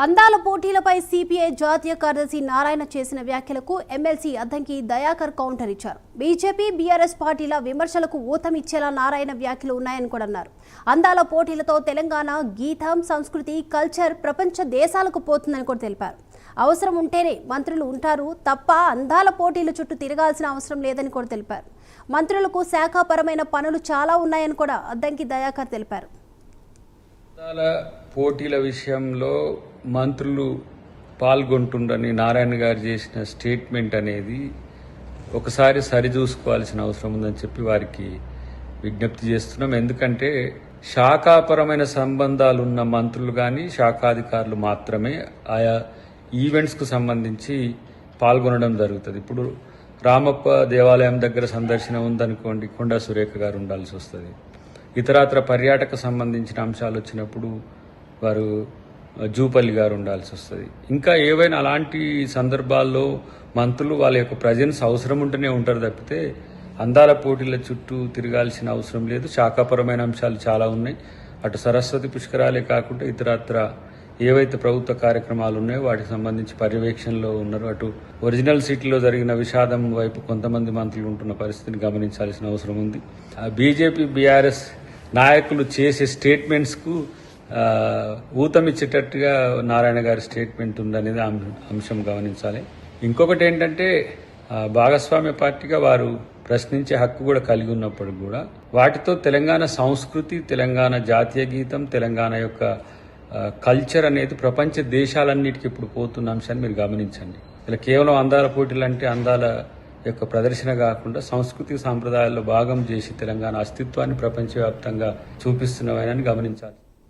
అందాల పోటీలపై సిపిఐ జాతీయ కార్యదర్శి నారాయణ చేసిన వ్యాఖ్యలకు ఎమ్మెల్సీ అద్దంకి దయాకర్ కౌంటర్ ఇచ్చారు. బీజేపీ బీఆర్ఎస్ పార్టీల విమర్శలకు ఊతమిచ్చేలా నారాయణ వ్యాఖ్యలు ఉన్నాయని కూడా అన్నారు. అందాల పోటీలతో తెలంగాణ గీతం, సంస్కృతి, కల్చర్ ప్రపంచ దేశాలకు పోతుందని కూడా తెలిపారు. అవసరం ఉంటేనే మంత్రులు ఉంటారు తప్ప అందాల పోటీల చుట్టూ తిరగాల్సిన అవసరం లేదని కూడా తెలిపారు. మంత్రులకు శాఖాపరమైన పనులు చాలా ఉన్నాయని కూడా అద్దంకి దయాకర్ తెలిపారు. పోటీల విషయంలో మంత్రులు పాల్గొంటుండని నారాయణ గారు చేసిన స్టేట్మెంట్ అనేది ఒకసారి సరిచూసుకోవాల్సిన అవసరం ఉందని చెప్పి వారికి విజ్ఞప్తి చేస్తున్నాం. ఎందుకంటే శాఖాపరమైన సంబంధాలు ఉన్న మంత్రులు కానీ శాఖాధికారులు మాత్రమే ఆయా ఈవెంట్స్కు సంబంధించి పాల్గొనడం జరుగుతుంది. ఇప్పుడు రామప్ప దేవాలయం దగ్గర సందర్శన ఉందనుకోండి, కొండా సురేఖ గారు ఉండాల్సి వస్తుంది. ఇతరత్ర పర్యాటక సంబంధించిన అంశాలు వచ్చినప్పుడు వారు జూపల్లి గారు ఉండాల్సి వస్తుంది. ఇంకా ఏవైనా అలాంటి సందర్భాల్లో మంత్రులు వాళ్ళ యొక్క ప్రజెన్స్ అవసరం ఉంటూనే ఉంటారు తప్పితే అందాల పోటీల చుట్టూ తిరగాల్సిన అవసరం లేదు. శాఖాపరమైన అంశాలు చాలా ఉన్నాయి. అటు సరస్వతి పుష్కరాలే కాకుండా ఇతరత్ర ఏవైతే ప్రభుత్వ కార్యక్రమాలు ఉన్నాయో వాటికి సంబంధించి పర్యవేక్షణలో ఉన్నారు. అటు ఒరిజినల్ సిటీలో జరిగిన విషాదం వైపు కొంతమంది మంత్రులు ఉంటున్న పరిస్థితిని గమనించాల్సిన అవసరం ఉంది. బీజేపీ బీఆర్ఎస్ నాయకులు చేసే స్టేట్మెంట్స్కు ఊతమిచ్చేటట్టుగా నారాయణ గారి స్టేట్మెంట్ ఉందనేది అంశం గమనించాలి. ఇంకొకటి ఏంటంటే భాగస్వామ్య పార్టీగా వారు ప్రశ్నించే హక్కు కూడా కలిగి ఉన్నప్పుడు కూడా వాటితో తెలంగాణ సంస్కృతి, తెలంగాణ జాతీయ గీతం, తెలంగాణ యొక్క కల్చర్ అనేది ప్రపంచ దేశాలన్నిటికీ ఇప్పుడు పోతున్న అంశాన్ని మీరు గమనించండి. ఇలా కేవలం అందాల పోటీలు అంటే అందాల యొక్క ప్రదర్శన కాకుండా సంస్కృతి సాంప్రదాయాల్లో భాగం చేసి తెలంగాణ అస్తిత్వాన్ని ప్రపంచవ్యాప్తంగా చూపిస్తున్నవని గమనించాలి.